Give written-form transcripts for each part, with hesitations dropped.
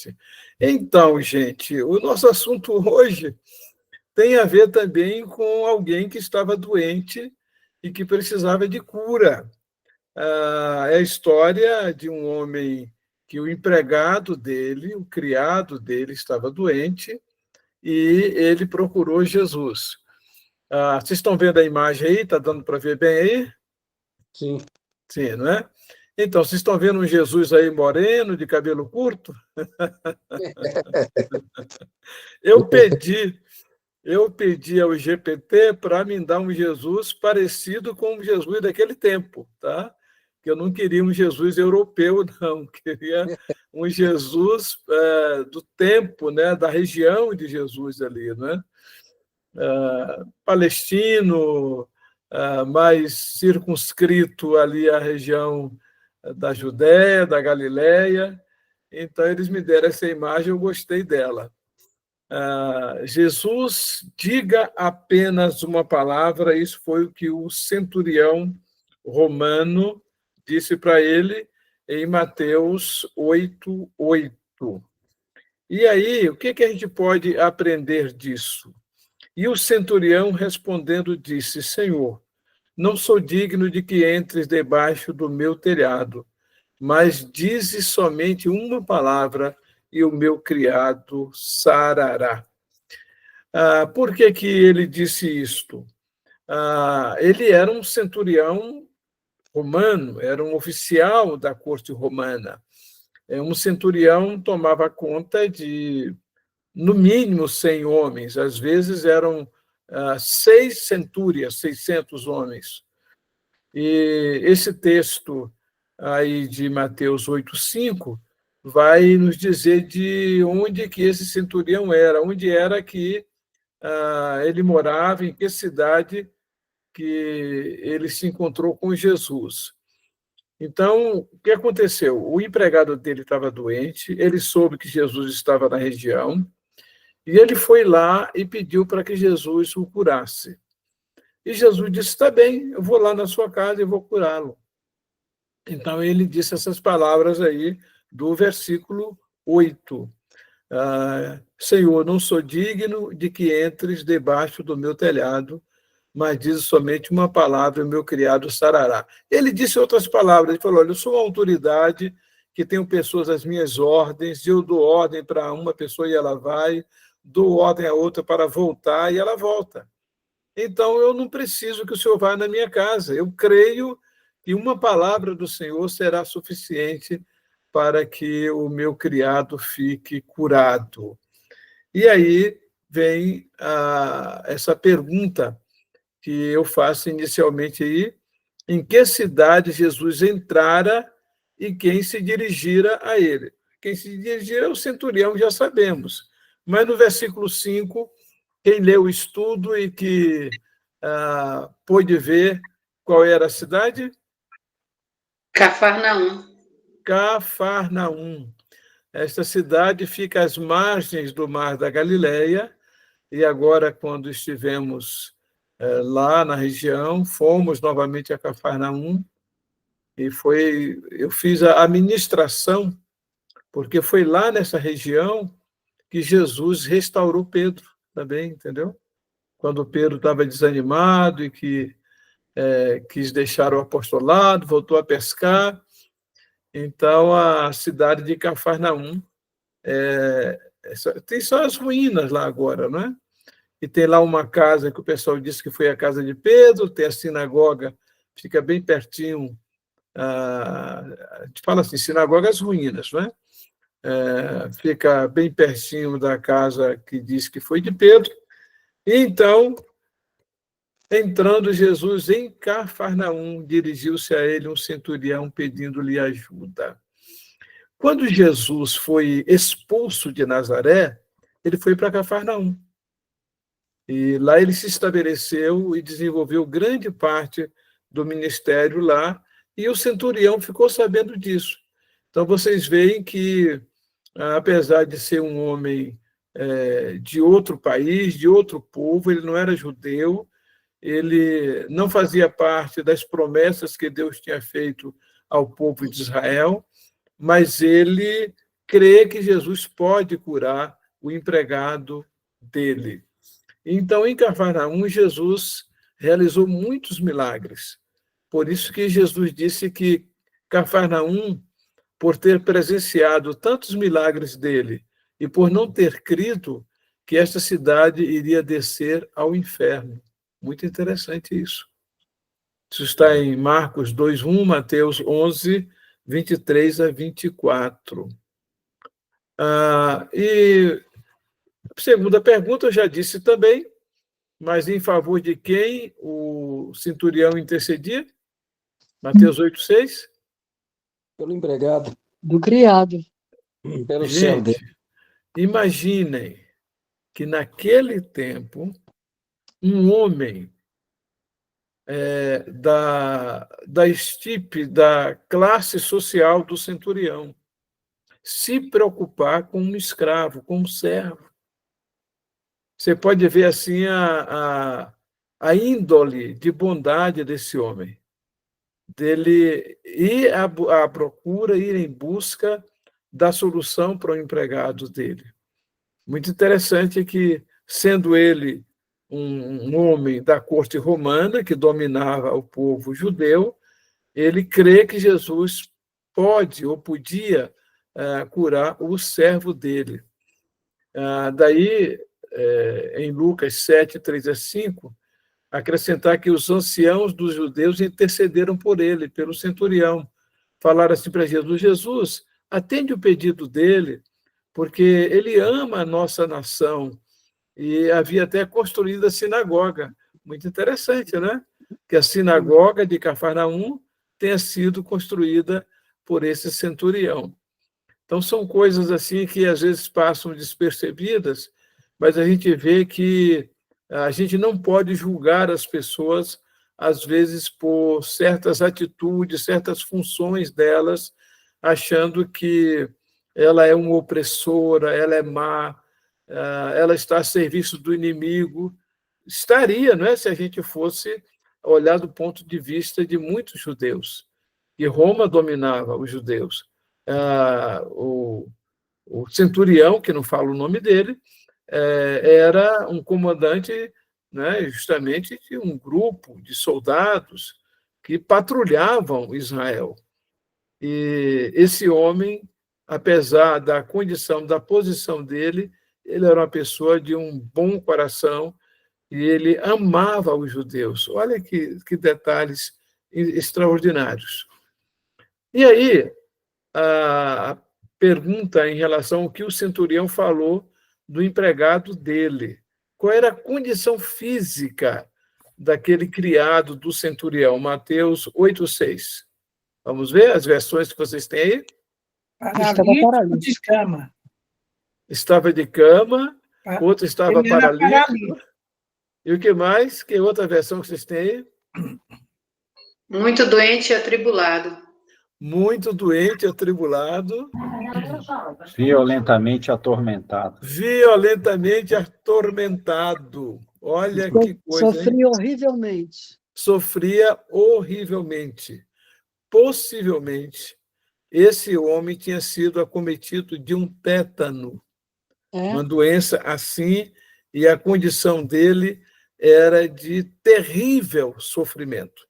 exatamente. Então, gente, o nosso assunto hoje tem a ver também com alguém que estava doente e que precisava de cura. É a história de um homem que o empregado dele, o criado dele, estava doente e ele procurou Jesus. Vocês estão vendo a imagem aí? Está dando para ver bem aí? Sim. Sim, não é? Então, vocês estão vendo um Jesus aí moreno, de cabelo curto? Eu pedi, eu pedi ao GPT para me dar um Jesus parecido com o Jesus daquele tempo, tá? Que eu não queria um Jesus europeu, não. Queria um Jesus do tempo, né? Da região de Jesus ali, né? Palestino, mais circunscrito ali à região da Judéia, da Galiléia. Então, eles me deram essa imagem, eu gostei dela. Jesus, diga apenas uma palavra, isso foi o que o centurião romano disse para ele em Mateus 8:8. E aí, o que a gente pode aprender disso? E o centurião respondendo disse: Senhor, não sou digno de que entres debaixo do meu telhado, mas dize somente uma palavra e o meu criado sarará. Por que ele disse isto? Ele era um centurião romano, era um oficial da corte romana. Um centurião tomava conta de, no mínimo, 100 homens, às vezes eram 6 centúrias, 600 homens. E esse texto aí de Mateus 8:5 vai nos dizer de onde que esse centurião era, onde era que ele morava, em que cidade que ele se encontrou com Jesus. Então, o que aconteceu? O empregado dele estava doente, ele soube que Jesus estava na região, e ele foi lá e pediu para que Jesus o curasse. E Jesus disse: está bem, eu vou lá na sua casa e vou curá-lo. Então, ele disse essas palavras aí do versículo 8. Senhor, não sou digno de que entres debaixo do meu telhado, mas diz somente uma palavra e o meu criado sarará. Ele disse outras palavras, ele falou: olha, eu sou uma autoridade que tenho pessoas às minhas ordens, eu dou ordem para uma pessoa e ela vai, dou ordem a outra para voltar e ela volta. Então, eu não preciso que o Senhor vá na minha casa. Eu creio que uma palavra do Senhor será suficiente para que o meu criado fique curado. E aí vem essa pergunta que eu faço inicialmente aí: em que cidade Jesus entrara e quem se dirigira a ele? Quem se dirigira é o centurião, já sabemos. Mas no versículo 5, quem leu o estudo e que pôde ver qual era a cidade? Cafarnaum. Cafarnaum. Esta cidade fica às margens do Mar da Galileia, e agora, quando estivemos lá na região, fomos novamente a Cafarnaum, e eu fiz a ministração, porque foi lá nessa região que Jesus restaurou Pedro também, entendeu? Quando Pedro estava desanimado e que quis deixar o apostolado, voltou a pescar. Então, a cidade de Cafarnaum tem só as ruínas lá agora, não é? E tem lá uma casa que o pessoal disse que foi a casa de Pedro, tem a sinagoga, fica bem pertinho. A gente fala assim, sinagoga as ruínas, não é? Fica bem pertinho da casa que diz que foi de Pedro. E então, entrando Jesus em Cafarnaum, dirigiu-se a ele um centurião pedindo-lhe ajuda. Quando Jesus foi expulso de Nazaré, ele foi para Cafarnaum. E lá ele se estabeleceu e desenvolveu grande parte do ministério lá, e o centurião ficou sabendo disso. Então, vocês veem que, apesar de ser um homem de outro país, de outro povo, ele não era judeu, ele não fazia parte das promessas que Deus tinha feito ao povo de Israel, mas ele crê que Jesus pode curar o empregado dele. Então, em Cafarnaum, Jesus realizou muitos milagres. Por isso que Jesus disse que Cafarnaum, por ter presenciado tantos milagres dele e por não ter crido, que esta cidade iria descer ao inferno. Muito interessante isso. Isso está em Marcos 2:1, Mateus 11, 23 a 24. E a segunda pergunta eu já disse também, mas em favor de quem o centurião intercedia? Mateus 8:6. Pelo empregado. Do criado. Pelo servo dele. Gente, imaginem que naquele tempo um homem da estipe, da classe social do centurião, se preocupar com um escravo, com um servo. Você pode ver assim a índole de bondade desse homem, dele ir à procura, ir em busca da solução para o empregado dele. Muito interessante que, sendo ele um homem da corte romana, que dominava o povo judeu, ele crê que Jesus pode ou podia curar o servo dele. Daí, em Lucas 7, 3 a 5, acrescentar que os anciãos dos judeus intercederam por ele, pelo centurião. Falaram assim para Jesus: Jesus, atende o pedido dele, porque ele ama a nossa nação. E havia até construído a sinagoga. Muito interessante, né? Que a sinagoga de Cafarnaum tenha sido construída por esse centurião. Então, são coisas assim que às vezes passam despercebidas, mas a gente vê que a gente não pode julgar as pessoas, às vezes, por certas atitudes, certas funções delas, achando que ela é uma opressora, ela é má, ela está a serviço do inimigo. Estaria, não é, se a gente fosse olhar do ponto de vista de muitos judeus. E Roma dominava os judeus. O centurião, que não falo o nome dele, era um comandante, né, justamente de um grupo de soldados que patrulhavam Israel. E esse homem, apesar da condição, da posição dele, ele era uma pessoa de um bom coração e ele amava os judeus. Olha que detalhes extraordinários. E aí, a pergunta em relação ao que o centurião falou do empregado dele. Qual era a condição física daquele criado do centurião? Mateus 8:6. Vamos ver as versões que vocês têm aí? Paralítico de cama. Estava de cama, outro estava paralítico. E o que mais? Que outra versão que vocês têm aí? Muito doente e atribulado. Muito doente, atribulado. Violentamente atormentado. Violentamente atormentado. Olha que coisa, Sofria, hein? horrivelmente. Sofria horrivelmente. Possivelmente, esse homem tinha sido acometido de um tétano, uma doença assim, e a condição dele era de terrível sofrimento.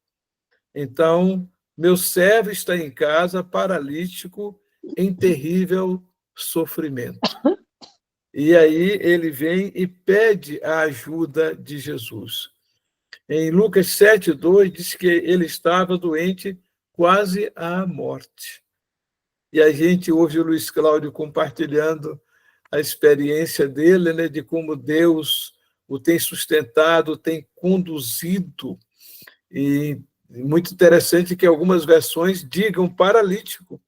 Então, meu servo está em casa, paralítico, em terrível sofrimento. E aí ele vem e pede a ajuda de Jesus. Em Lucas 7:2, diz que ele estava doente quase à morte. E a gente ouve o Luiz Cláudio compartilhando a experiência dele, né, de como Deus o tem sustentado, tem conduzido. E muito interessante que algumas versões digam paralítico.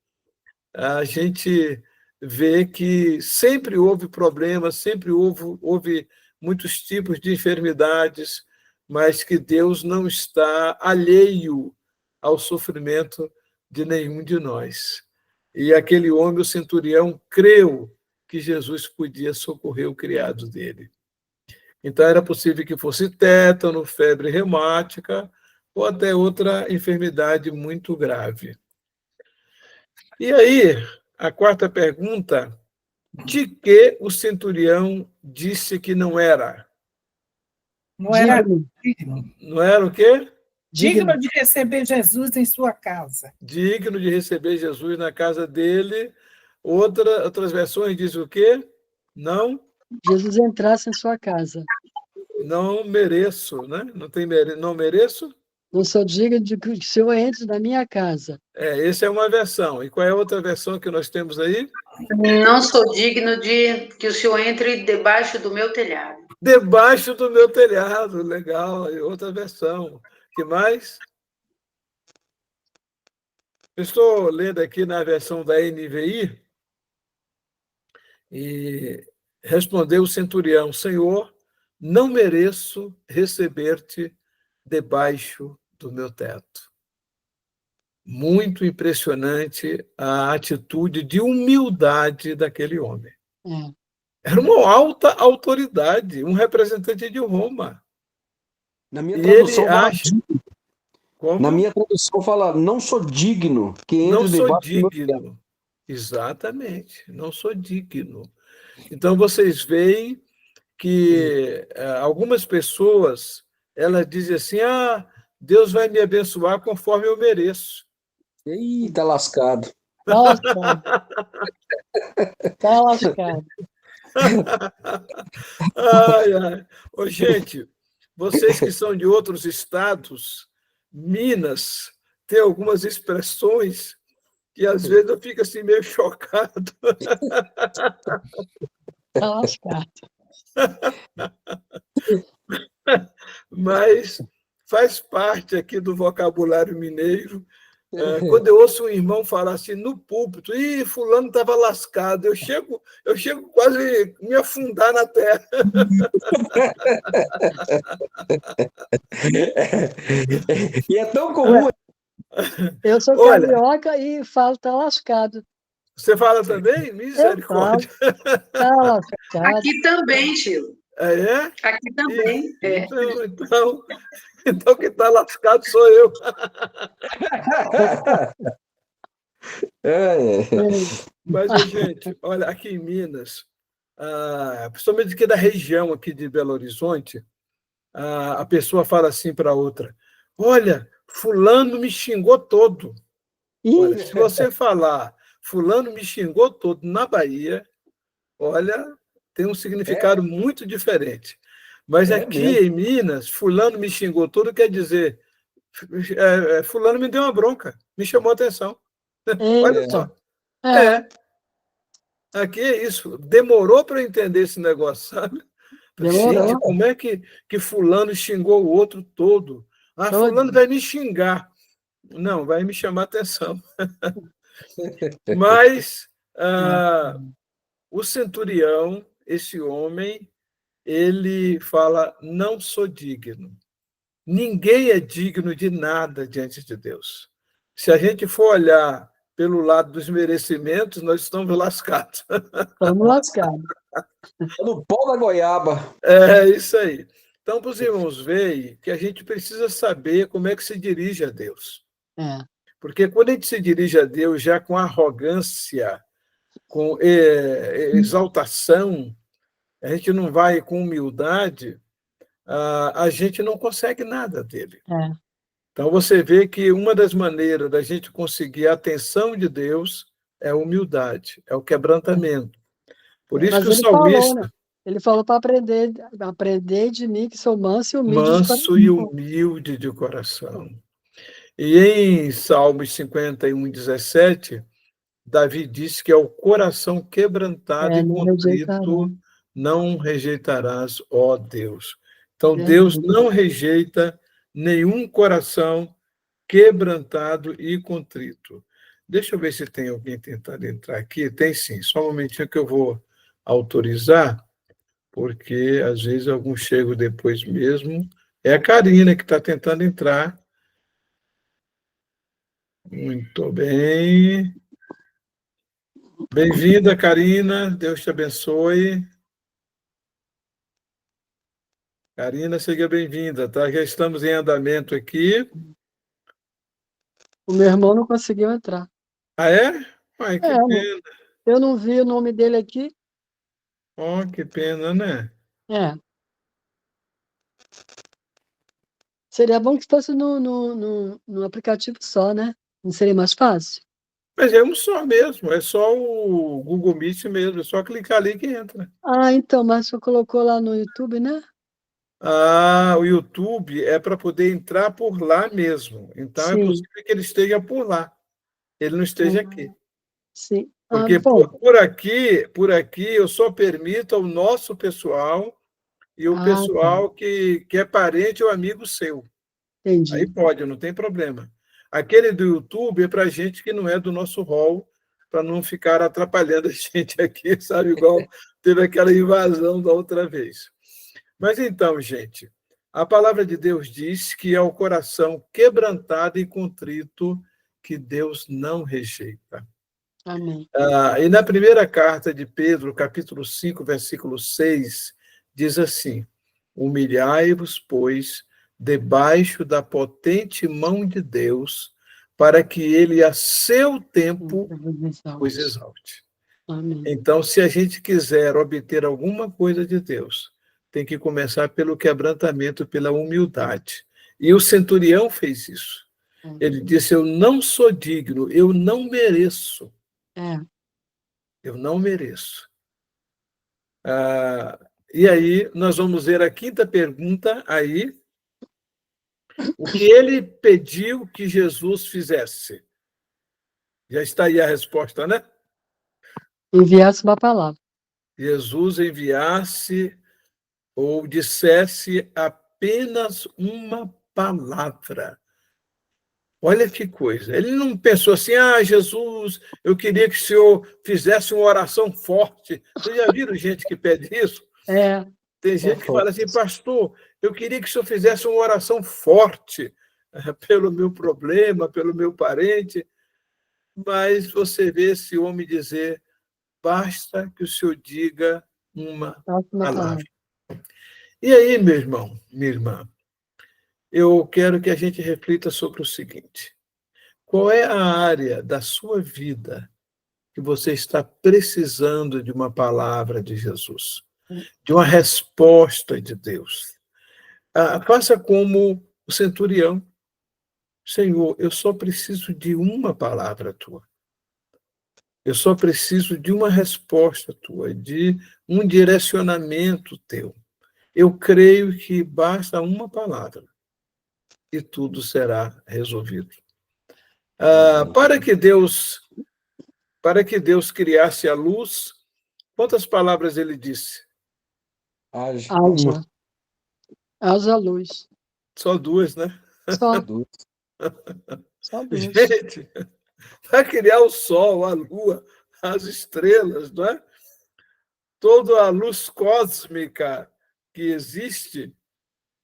A gente vê que sempre houve problemas, sempre houve muitos tipos de enfermidades, mas que Deus não está alheio ao sofrimento de nenhum de nós. E aquele homem, o centurião, creu que Jesus podia socorrer o criado dele. Então, era possível que fosse tétano, febre reumática, ou até outra enfermidade muito grave. E aí, a quarta pergunta, de que o centurião disse que não era? Não era Digno. Não era o quê? digno de receber Jesus em sua casa. Digno de receber Jesus na casa dele. Outras versões dizem o quê? Não, Jesus entrasse em sua casa. não mereço, né? Não mereço? Não sou digno de que o Senhor entre na minha casa. Essa é uma versão. E qual é a outra versão que nós temos aí? Não sou digno de que o senhor entre debaixo do meu telhado. Debaixo do meu telhado. Legal. E outra versão. Que mais? Estou lendo aqui na versão da NVI e respondeu o centurião: Senhor, não mereço receber-te debaixo do meu teto. Muito impressionante a atitude de humildade daquele homem. É. Era uma alta autoridade, um representante de Roma. Na minha E tradução ele fala, acha... Como? na minha tradução fala, não sou digno que entre Não sou debaixo do meu teto. digno. Exatamente, não sou digno. Então, vocês veem que algumas pessoas, elas dizem assim, Deus vai me abençoar conforme eu mereço. Ih, tá lascado. Tá lascado. Tá lascado. Ai, ai. Ô, gente, vocês que são de outros estados, Minas, tem algumas expressões que às vezes eu fico assim meio chocado. Tá lascado. Mas faz parte aqui do vocabulário mineiro. Quando eu ouço um irmão falar assim no púlpito, fulano estava lascado, eu chego quase a me afundar na terra. E é tão comum. Eu sou Olha, carioca e falo tá lascado. você fala também? Misericórdia. Eu falo, tá lascado. Aqui também, tio. É? Aqui também. Então quem está lascado sou eu. Mas, gente, olha, aqui em Minas, principalmente aqui da região aqui de Belo Horizonte, a pessoa fala assim para a outra, olha, fulano me xingou todo. Olha, se você falar fulano me xingou todo na Bahia, olha, tem um significado muito diferente. Mas aqui mesmo. em Minas, fulano me xingou todo quer dizer fulano me deu uma bronca, me chamou a atenção. Olha só. Aqui é isso. Demorou para eu entender esse negócio, sabe? Demorou. Gente, como é que fulano xingou o outro todo? Fulano vai me xingar. Não, vai me chamar a atenção. Mas o centurião, esse homem, ele fala, não sou digno. Ninguém é digno de nada diante de Deus. Se a gente for olhar pelo lado dos merecimentos, nós estamos lascados. Estamos lascados. No pau da goiaba. É isso aí. Então, para os irmãos verem que a gente precisa saber como é que se dirige a Deus. Porque quando a gente se dirige a Deus já com arrogância, com exaltação, a gente não vai com humildade, a gente não consegue nada dele. Então, você vê que uma das maneiras da gente conseguir a atenção de Deus é a humildade, é o quebrantamento. Por isso que o salmista... Falou, né? Ele falou para aprender de mim, que sou manso e humilde de coração. Manso e humilde de coração. E em Salmos 51, 17, Davi disse que é o coração quebrantado e contrito não rejeitarás, ó Deus. Então, Deus não rejeita nenhum coração quebrantado e contrito. Deixa eu ver se tem alguém tentando entrar aqui. Tem sim, só um momentinho que eu vou autorizar, porque às vezes alguns chegam depois mesmo. É a Karina que está tentando entrar. Muito bem. Bem-vinda, Karina. Deus te abençoe. Karina, seja bem-vinda, tá? Já estamos em andamento aqui. O meu irmão não conseguiu entrar. É? Ai, que É, pena. eu não vi o nome dele aqui. Oh, que pena, né? É. Seria bom que fosse no aplicativo só, né? Não seria mais fácil? Mas é um só mesmo, é só o Google Meet mesmo, é só clicar ali que entra. Ah, então, mas você colocou lá no YouTube, né? Ah, o YouTube é para poder entrar por lá mesmo. Então é Sim. possível que ele esteja por lá, ele não esteja aqui. Sim. Ah, Porque bom. por aqui eu só permito ao nosso pessoal e o Ah, tá. pessoal que é parente ou amigo seu. Aí Entendi. pode, não tem problema. Aquele do YouTube é para gente que não é do nosso hall, para não ficar atrapalhando a gente aqui, sabe? Igual teve aquela invasão da outra vez. Mas então, gente, a palavra de Deus diz que é o coração quebrantado e contrito que Deus não rejeita. Amém. E na primeira carta de Pedro, capítulo 5, versículo 6, diz assim: humilhai-vos, pois, debaixo da potente mão de Deus, para que ele, a seu tempo, os exalte. Amém. Então, se a gente quiser obter alguma coisa de Deus, tem que começar pelo quebrantamento, pela humildade. E o centurião fez isso. Ele disse: eu não sou digno, eu não mereço. É. Eu não mereço. E aí, nós vamos ver a quinta pergunta aí. O que ele pediu que Jesus fizesse? Já está aí a resposta, né? Enviasse uma palavra. Jesus enviasse ou dissesse apenas uma palavra. Olha que coisa. Ele não pensou assim: ah, Jesus, eu queria que o senhor fizesse uma oração forte. Vocês já viram gente que pede isso? É. Tem gente que fala assim: pastor, eu queria que o senhor fizesse uma oração forte pelo meu problema, pelo meu parente. Mas você vê esse homem dizer: basta que o senhor diga uma palavra. E aí, meu irmão, minha irmã, eu quero que a gente reflita sobre o seguinte: qual é a área da sua vida que você está precisando de uma palavra de Jesus, de uma resposta de Deus? Faça como o centurião: Senhor, eu só preciso de uma palavra tua. Eu só preciso de uma resposta tua, de um direcionamento teu. Eu creio que basta uma palavra e tudo será resolvido. Para que Deus criasse a luz, quantas palavras ele disse? Haja. Haja luz. Só duas, né? Só duas. Gente, para criar o sol, a lua, as estrelas, não é? Toda a luz cósmica que existe,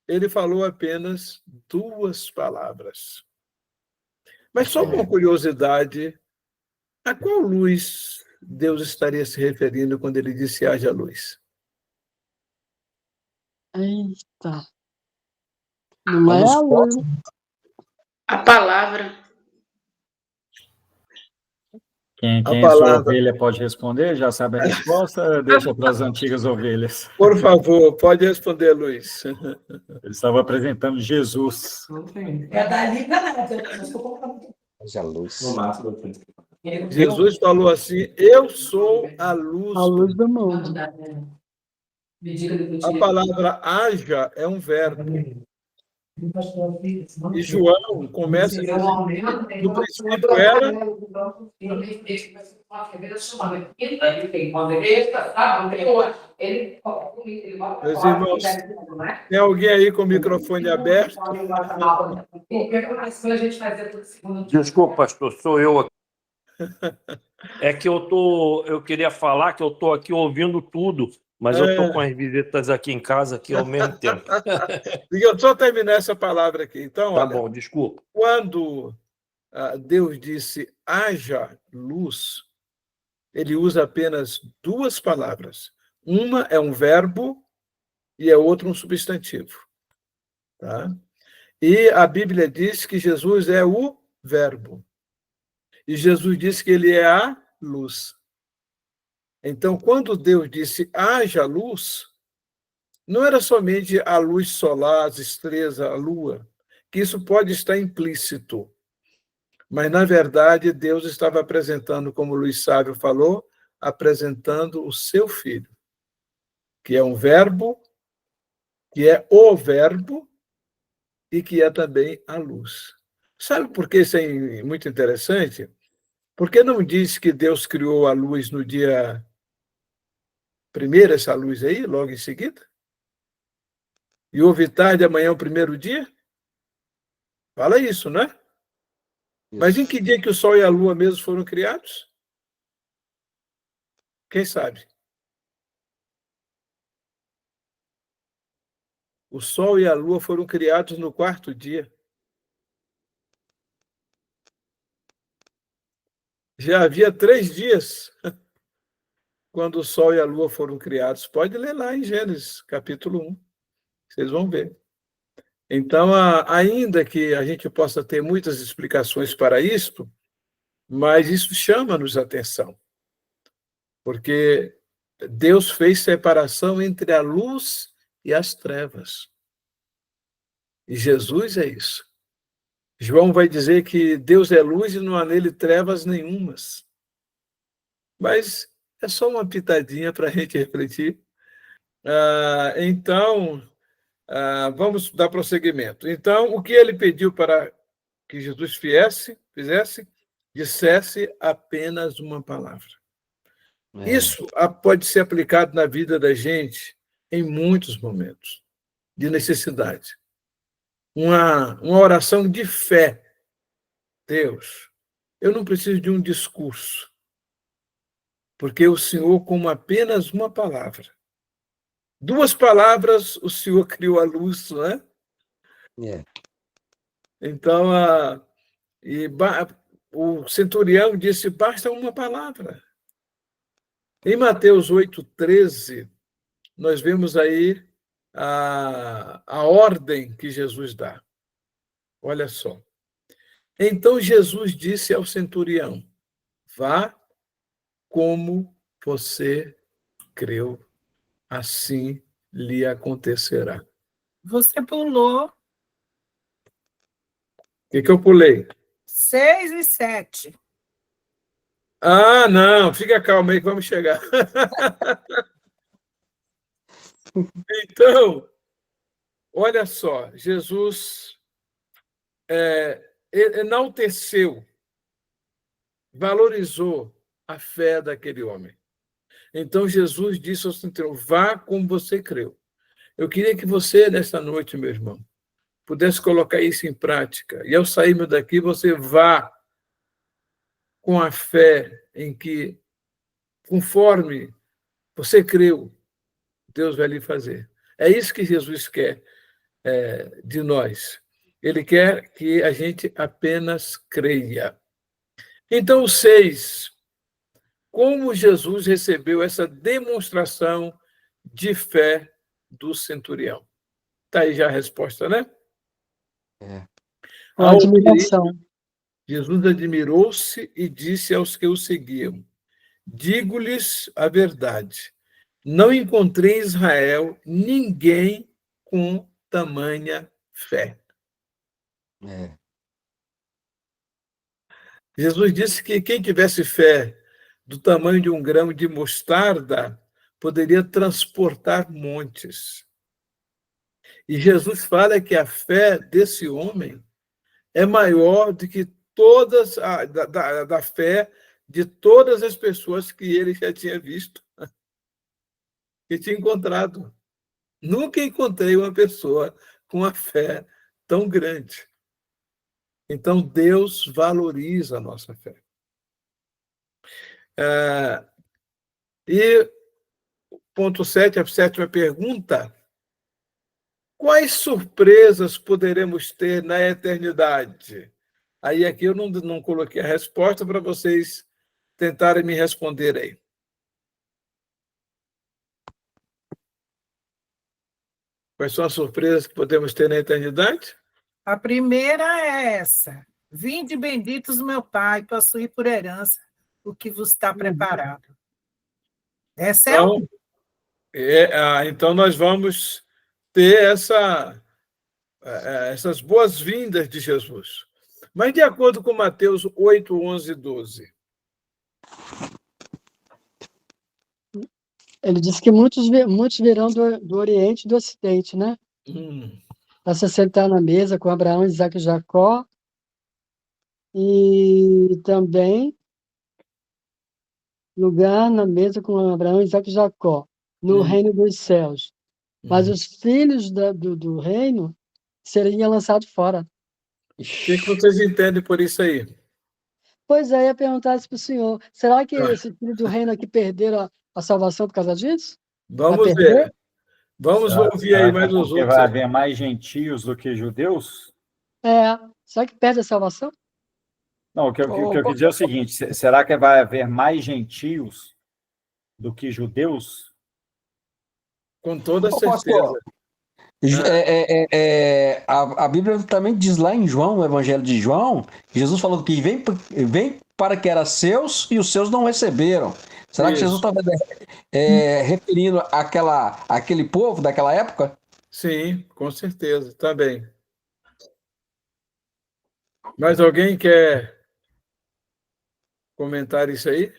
ele falou apenas duas palavras. Mas só uma curiosidade: a qual luz Deus estaria se referindo quando ele disse haja luz? Eita. Não é a luz. A palavra. Quem A é sua palavra. ovelha pode responder? Já sabe a resposta? Deixa para as antigas ovelhas. Por favor, pode responder, Luiz. Ele estava apresentando Jesus. É dali para nada. Haja luz. Jesus falou assim: eu sou a luz. A luz do mundo. A palavra haja é um verbo. E João começa dizendo: no princípio era. Meus irmãos, tem alguém aí com o microfone aberto? Desculpa, pastor, sou eu aqui. É que eu queria falar que eu estou aqui ouvindo tudo, mas eu estou com as visitas aqui em casa aqui ao mesmo tempo. Deixa eu só terminar essa palavra aqui. Então, Tá olha, bom, desculpa. quando Deus disse haja luz, ele usa apenas duas palavras. Uma é um verbo e a outra um substantivo. Tá? E a Bíblia diz que Jesus é o verbo. E Jesus disse que ele é a luz. Então, quando Deus disse haja luz, não era somente a luz solar, as estrelas, a lua, que isso pode estar implícito. Mas, na verdade, Deus estava apresentando, como o Luiz Sávio falou, apresentando o seu Filho, que é um verbo, que é o verbo e que é também a luz. Sabe por que isso é muito interessante? Porque não diz que Deus criou a luz no dia primeiro, essa luz aí, logo em seguida? E houve tarde, amanhã o primeiro dia? Fala isso, né? Mas em que dia que o Sol e a Lua mesmo foram criados? Quem sabe? O Sol e a Lua foram criados no quarto dia. Já havia 3 dias quando o Sol e a Lua foram criados. Pode ler lá em Gênesis, capítulo 1. Vocês vão ver. Então, ainda que a gente possa ter muitas explicações para isto, mas isso chama-nos a atenção. Porque Deus fez separação entre a luz e as trevas. E Jesus é isso. João vai dizer que Deus é luz e não há nele trevas nenhumas. Mas é só uma pitadinha para a gente refletir. Então, vamos dar prosseguimento. Então, o que ele pediu para que Jesus fizesse? Dissesse apenas uma palavra. Isso pode ser aplicado na vida da gente em muitos momentos de necessidade. Uma oração de fé. Deus, eu não preciso de um discurso, porque o Senhor, com apenas uma palavra, 2 palavras, o Senhor criou a luz, não é? Então, o centurião disse, basta uma palavra. Em Mateus 8,13, nós vemos aí a ordem que Jesus dá. Olha só. Então Jesus disse ao centurião, vá como você creu, assim lhe acontecerá. Você pulou O que eu pulei? 6 e 7. Não, fica calmo aí que vamos chegar. Então, olha só, Jesus enalteceu, valorizou a fé daquele homem. Então, Jesus disse ao centurião, vá como você creu. Eu queria que você, nesta noite, meu irmão, pudesse colocar isso em prática. E ao sairmos daqui, você vá com a fé em que, conforme você creu, Deus vai lhe fazer. É isso que Jesus quer de nós. Ele quer que a gente apenas creia. Então, o 6. Como Jesus recebeu essa demonstração de fé do centurião? Está aí já a resposta, né? A admiração. Jesus admirou-se e disse aos que o seguiam, digo-lhes a verdade, não encontrei em Israel ninguém com tamanha fé. Jesus disse que quem tivesse fé do tamanho de um grão de mostarda poderia transportar montes. E Jesus fala que a fé desse homem é maior do que todas da fé de todas as pessoas que ele já tinha visto, que tinha encontrado. Nunca encontrei uma pessoa com uma fé tão grande. Então, Deus valoriza a nossa fé. E ponto 7, a 7ª pergunta, quais surpresas poderemos ter na eternidade? Aí aqui eu não coloquei a resposta para vocês tentarem me responder aí. Quais são as surpresas que podemos ter na eternidade? A primeira é essa. Vinde benditos, meu Pai, possuir por herança o que vos está preparado. Essa é uma. Então nós vamos ter essas boas-vindas de Jesus. Mas de acordo com Mateus 8, 11 e 12. Ele disse que muitos virão do Oriente e do Ocidente, né? Para se sentar na mesa com Abraão, Isaac e Jacó. E também lugar na mesa com Abraão, Isaac e Jacó, no reino dos céus. Mas os filhos do reino seriam lançados fora. O que vocês entendem por isso aí? Pois é, ia perguntar isso para o senhor. Será que esses filhos do reino aqui perderam a salvação por causa disso? Vamos ver. Vamos ouvir aí mais os outros. Vai haver mais gentios do que judeus? Será que perde a salvação? Não, o que eu quis dizer é o seguinte: será que vai haver mais gentios do que judeus? Com toda certeza. A Bíblia também diz lá em João, no Evangelho de João, Jesus falou que vem para que era seus e os seus não receberam. Será que Jesus estava referindo àquele povo daquela época? Sim, com certeza, está bem. Mais alguém quer comentar isso aí?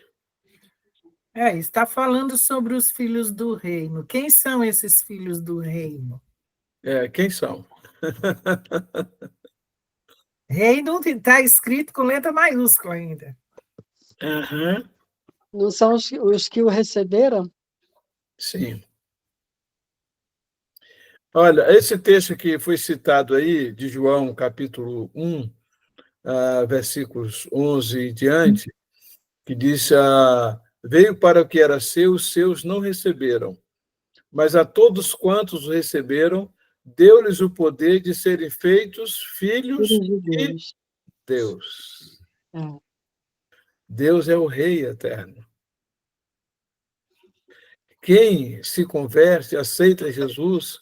Está falando sobre os filhos do reino. Quem são esses filhos do reino? Quem são? Reino está escrito com letra maiúscula ainda. Não são os que o receberam? Sim. Olha, esse texto que foi citado aí, de João, capítulo 1, versículos 11 e diante, que diz, veio para o que era seu, os seus não receberam, mas a todos quantos o receberam, deu-lhes o poder de serem feitos filhos de Deus. Deus é o Rei eterno. Quem se converte, aceita Jesus,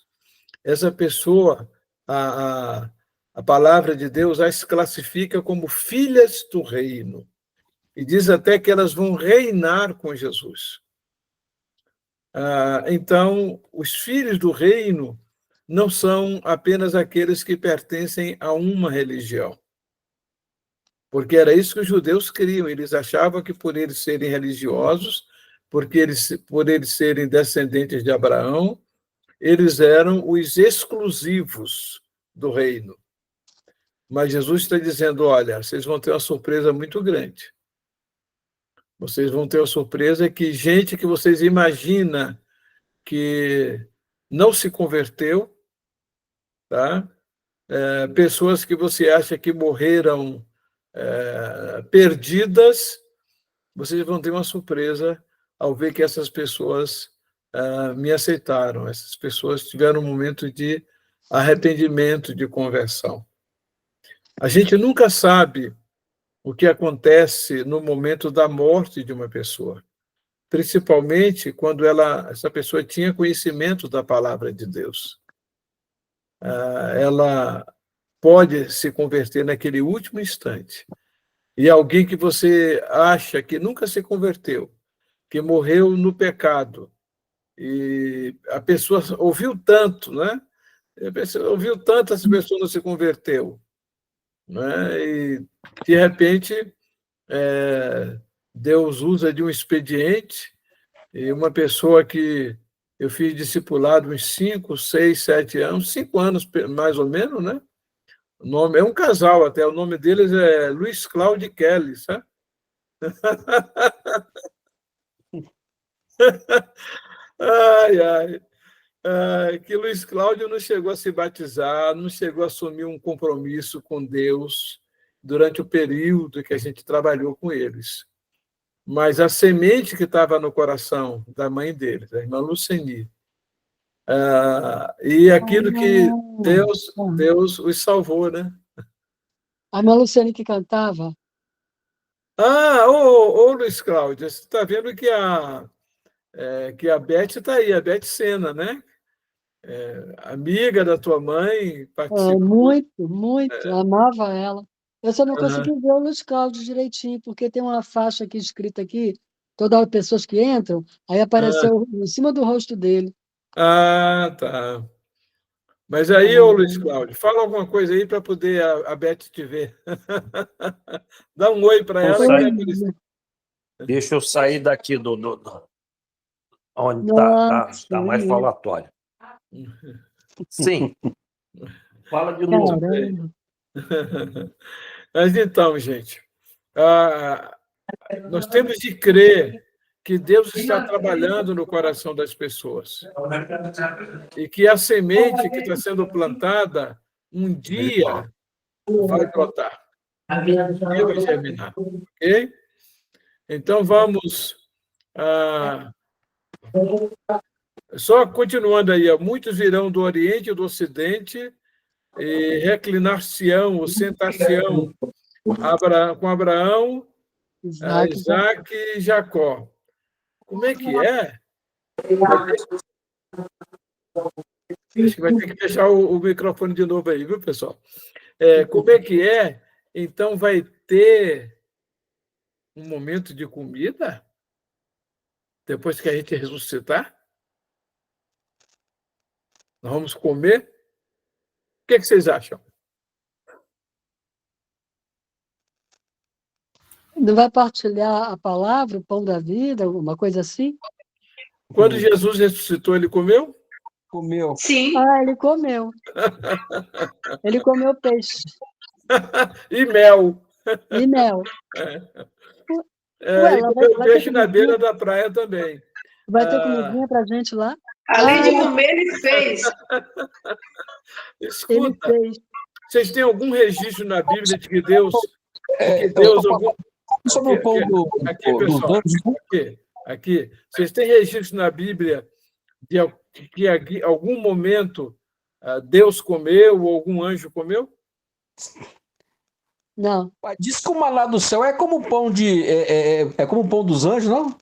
essa pessoa, a palavra de Deus as classifica como filhas do reino. E diz até que elas vão reinar com Jesus. Então, os filhos do reino não são apenas aqueles que pertencem a uma religião. Porque era isso que os judeus criam. Eles achavam que por eles serem religiosos, por eles serem descendentes de Abraão, eles eram os exclusivos do reino. Mas Jesus está dizendo, olha, vocês vão ter uma surpresa muito grande. Vocês vão ter uma surpresa que gente que vocês imaginam que não se converteu, tá? Pessoas que você acha que morreram perdidas, vocês vão ter uma surpresa ao ver que essas pessoas me aceitaram. Essas pessoas tiveram um momento de arrependimento, de conversão. A gente nunca sabe o que acontece no momento da morte de uma pessoa, principalmente quando essa pessoa tinha conhecimento da palavra de Deus. Ela pode se converter naquele último instante. E alguém que você acha que nunca se converteu, que morreu no pecado, e a pessoa ouviu tanto, né? Ouviu tanto, essa pessoa não se converteu. Né? E, de repente, Deus usa de um expediente, e uma pessoa que eu fiz discipulado uns 5, 6, 7 anos, 5 anos mais ou menos, né? O nome, é um casal até, o nome deles é Luiz Cláudio e Kelly, sabe? Que Luiz Cláudio não chegou a se batizar, não chegou a assumir um compromisso com Deus durante o período que a gente trabalhou com eles. Mas a semente que estava no coração da mãe deles, a irmã Luceni, e aquilo que Deus os salvou, né? A irmã Luceni que cantava? Luiz Cláudio, você está vendo que a Beth está aí, a Beth Sena, né? Amiga da tua mãe, participou. Muito, amava ela. Eu só não consegui ver o Luiz Cláudio direitinho, porque tem uma faixa aqui escrita aqui, todas as pessoas que entram, aí apareceu em cima do rosto dele. Ah, tá. Mas aí, ô Luiz Cláudio, fala alguma coisa aí para poder a Beth te ver. Dá um oi para ela. Deixa eu sair daqui onde tá mais falatório. Sim. Fala de novo. Mas então, gente, nós temos de crer que Deus está trabalhando no coração das pessoas e que a semente que está sendo plantada um dia vai brotar, um dia vai germinar, ok? Então vamos só continuando aí, muitos virão do Oriente e do Ocidente e reclinar-se-ão ou sentar-se-ão com Abraão, Isaac e Jacó. Como é que é? Acho que vai ter que fechar o microfone de novo aí, viu, pessoal? Como é que é? Então vai ter um momento de comida depois que a gente ressuscitar? Nós vamos comer? O que vocês acham? Não vai partilhar a palavra, o pão da vida, alguma coisa assim? Quando Jesus ressuscitou, ele comeu? Comeu. Sim. Ele comeu. Ele comeu peixe. E mel. E mel. E comeu peixe na beira da praia também. Vai ter comidinha para a gente lá? Além de comer, ele fez. Escuta, vocês têm algum registro na Bíblia de que Deus... Sobre o pão aqui. Vocês têm registro na Bíblia de que em algum momento Deus comeu ou algum anjo comeu? Não. Diz que o maná do céu é como o pão é como o pão dos anjos, não?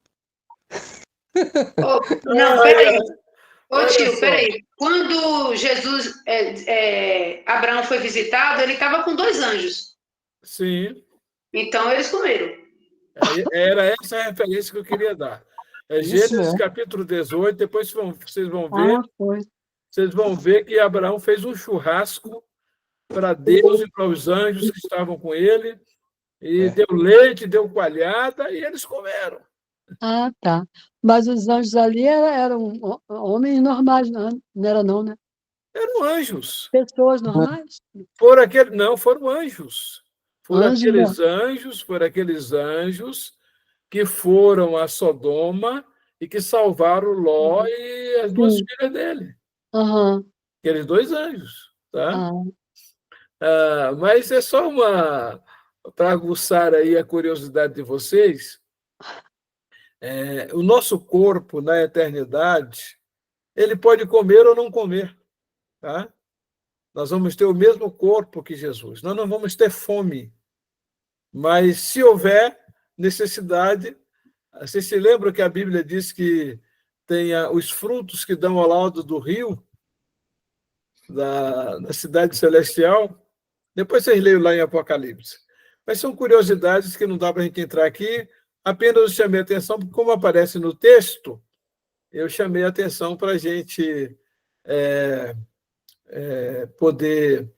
Não, peraí. Ô tio, peraí. Quando Jesus, Abraão foi visitado, ele estava com 2 anjos. Sim. Então eles comeram. Era essa a referência que eu queria dar. Gênesis capítulo 18, depois vocês vão ver. Vocês vão ver que Abraão fez um churrasco para Deus e para os anjos que estavam com ele, e deu leite, deu coalhada, e eles comeram. Ah, tá. Mas os anjos ali eram homens normais, não era não, né? Eram anjos. Pessoas normais? Não, foram anjos. Foram aqueles anjos que foram a Sodoma e que salvaram Ló e as 2 filhas dele. Aqueles 2 anjos. Tá? Mas é só para aguçar aí a curiosidade de vocês. O nosso corpo, na eternidade, ele pode comer ou não comer. Tá? Nós vamos ter o mesmo corpo que Jesus. Nós não vamos ter fome. Mas, se houver necessidade, vocês se lembram que a Bíblia diz que tem os frutos que dão ao lado do rio, da cidade celestial? Depois vocês leiam lá em Apocalipse. Mas são curiosidades que não dá para a gente entrar aqui. Apenas eu chamei a atenção, porque como aparece no texto, eu chamei a atenção para a gente poder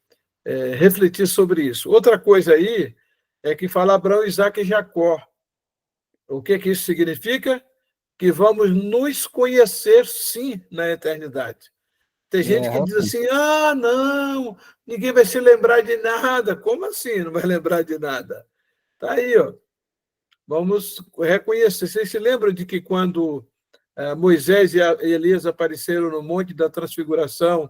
refletir sobre isso. Outra coisa aí é que fala Abraão, Isaac e Jacó. O que isso significa? Que vamos nos conhecer, sim, na eternidade. Tem gente que diz assim, não, ninguém vai se lembrar de nada. Como assim não vai lembrar de nada? Está aí, ó. Vamos reconhecer. Vocês se lembram de que quando Moisés e Elias apareceram no Monte da Transfiguração,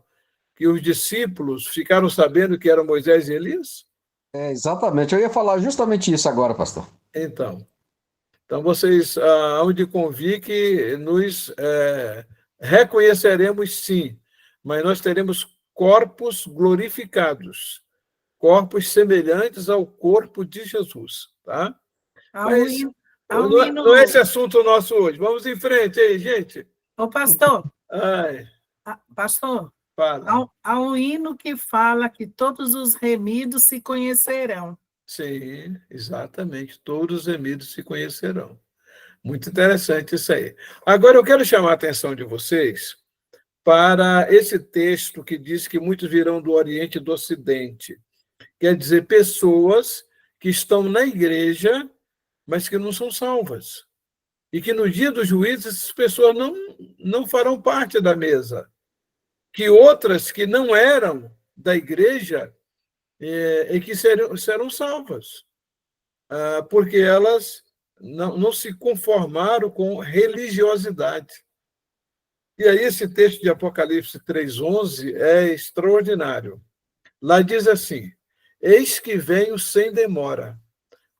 que os discípulos ficaram sabendo que eram Moisés e Elias? Exatamente. Eu ia falar justamente isso agora, pastor. Então vocês hão de convir que nos reconheceremos, sim, mas nós teremos corpos glorificados, corpos semelhantes ao corpo de Jesus. Tá? Mas não é esse assunto nosso hoje. Vamos em frente aí, gente. Ô, pastor. Pastor. Há um hino que fala que todos os remidos se conhecerão. Sim, exatamente. Todos os remidos se conhecerão. Muito interessante isso aí. Agora eu quero chamar a atenção de vocês para esse texto que diz que muitos virão do Oriente e do Ocidente. Quer dizer, pessoas que estão na igreja, mas que não são salvas. E que no dia do juízo essas pessoas não farão parte da mesa. Que outras que não eram da igreja e que serão salvas, porque elas não se conformaram com religiosidade. E aí esse texto de Apocalipse 3:11 é extraordinário. Lá diz assim: eis que venho sem demora,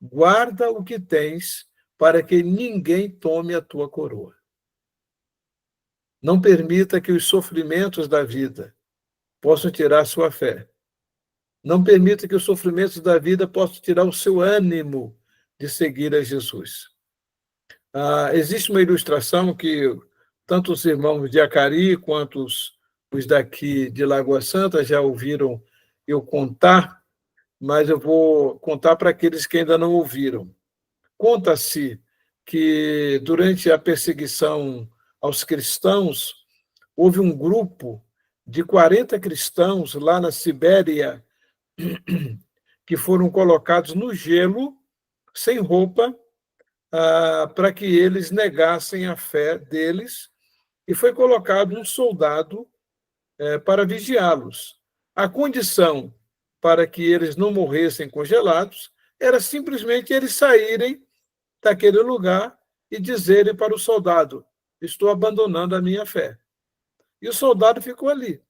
guarda o que tens, para que ninguém tome a tua coroa. Não permita que os sofrimentos da vida possam tirar sua fé. Não permita que os sofrimentos da vida possam tirar o seu ânimo de seguir a Jesus. Existe uma ilustração que tanto os irmãos de Acari quanto os daqui de Lagoa Santa já ouviram eu contar, mas eu vou contar para aqueles que ainda não ouviram. Conta-se que durante a perseguição aos cristãos, houve um grupo de 40 cristãos lá na Sibéria que foram colocados no gelo, sem roupa, para que eles negassem a fé deles, e foi colocado um soldado para vigiá-los. A condição para que eles não morressem congelados era simplesmente eles saírem daquele lugar e dizerem para o soldado: estou abandonando a minha fé. E o soldado ficou ali.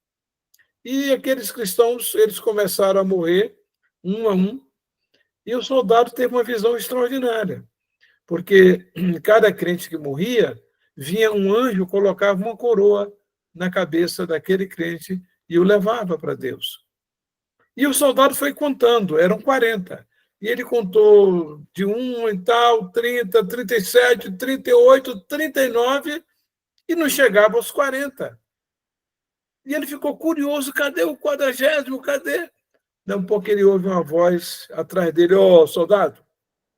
E aqueles cristãos, eles começaram a morrer, um a um, e o soldado teve uma visão extraordinária, porque cada crente que morria, vinha um anjo, colocava uma coroa na cabeça daquele crente e o levava para Deus. E o soldado foi contando, eram 40. E ele contou de 1 e tal, 30, 37, 38, 39, e não chegava aos 40. E ele ficou curioso: cadê o 40º? Cadê? Daí um pouco ele ouve uma voz atrás dele: ô, soldado,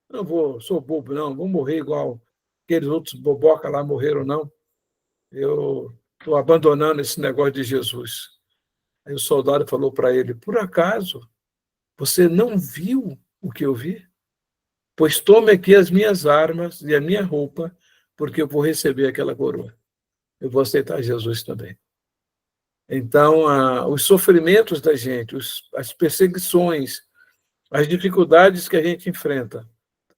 não sou bobo, não, vou morrer igual aqueles outros boboca lá morreram, não. Eu estou abandonando esse negócio de Jesus. Aí o soldado falou para ele: por acaso você não viu o que eu vi? Pois tome aqui as minhas armas e a minha roupa, porque eu vou receber aquela coroa. Eu vou aceitar Jesus também. Então, os sofrimentos da gente, as perseguições, as dificuldades que a gente enfrenta,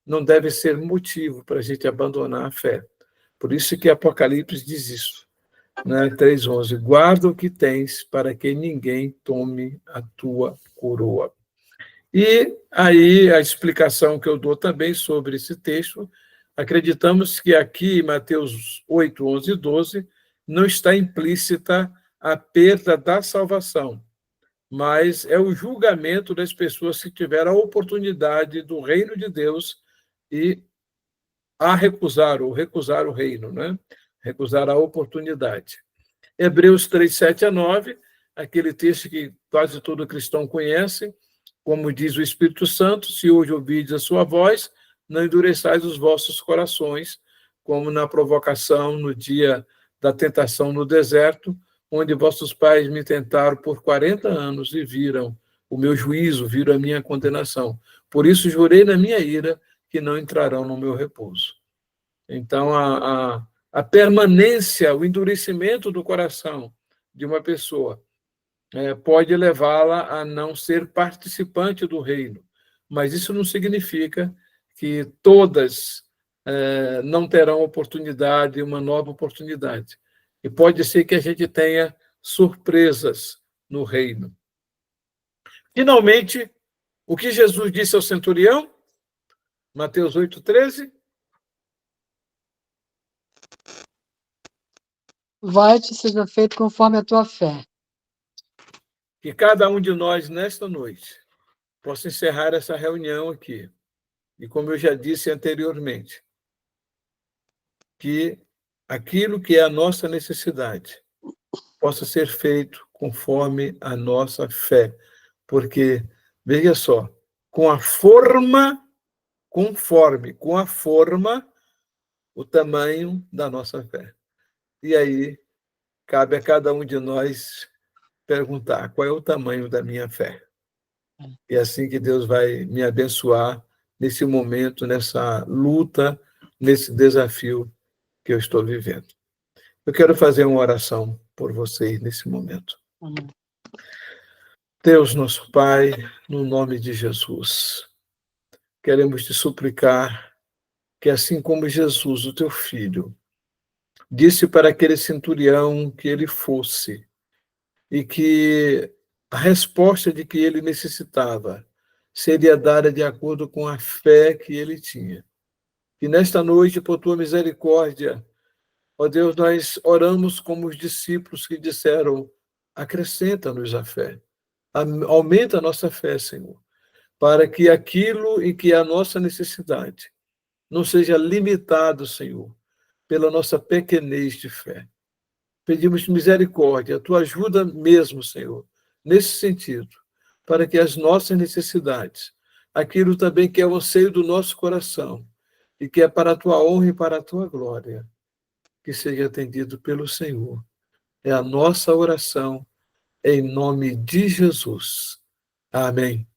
não devem ser motivo para a gente abandonar a fé. Por isso que Apocalipse diz isso, né? 3:11, guarda o que tens, para que ninguém tome a tua coroa. E aí a explicação que eu dou também sobre esse texto, acreditamos que aqui, em Mateus 8, 11 e 12, não está implícita a perda da salvação, mas é o julgamento das pessoas que tiveram a oportunidade do reino de Deus e recusar o reino, né? Recusar a oportunidade. Hebreus 3, 7 a 9, aquele texto que quase todo cristão conhece, como diz o Espírito Santo: se hoje ouvides a sua voz, não endureçais os vossos corações, como na provocação no dia da tentação no deserto, onde vossos pais me tentaram por 40 anos e viram o meu juízo, viram a minha condenação. Por isso jurei na minha ira que não entrarão no meu repouso. Então, a permanência, o endurecimento do coração de uma pessoa pode levá-la a não ser participante do reino, mas isso não significa que todas não terão oportunidade, uma nova oportunidade. E pode ser que a gente tenha surpresas no reino. Finalmente, o que Jesus disse ao centurião? Mateus 8:13. Vai-te, seja feito conforme a tua fé. Que cada um de nós, nesta noite, possa encerrar essa reunião aqui. E como eu já disse anteriormente, que aquilo que é a nossa necessidade possa ser feito conforme a nossa fé. Porque, veja só, com a forma, conforme com a forma, o tamanho da nossa fé. E aí, cabe a cada um de nós perguntar qual é o tamanho da minha fé. E é assim que Deus vai me abençoar nesse momento, nessa luta, nesse desafio que eu estou vivendo. Eu quero fazer uma oração por vocês nesse momento. Amém. Deus, nosso Pai, no nome de Jesus, queremos te suplicar que, assim como Jesus, o teu filho, disse para aquele centurião que ele fosse, e que a resposta de que ele necessitava seria dada de acordo com a fé que ele tinha. E nesta noite, por tua misericórdia, ó Deus, nós oramos como os discípulos que disseram: acrescenta-nos a fé, aumenta a nossa fé, Senhor, para que aquilo em que é a nossa necessidade não seja limitado, Senhor, pela nossa pequenez de fé. Pedimos misericórdia, a tua ajuda mesmo, Senhor, nesse sentido, para que as nossas necessidades, aquilo também que é o anseio do nosso coração, e que é para a tua honra e para a tua glória, que seja atendido pelo Senhor. É a nossa oração, em nome de Jesus. Amém.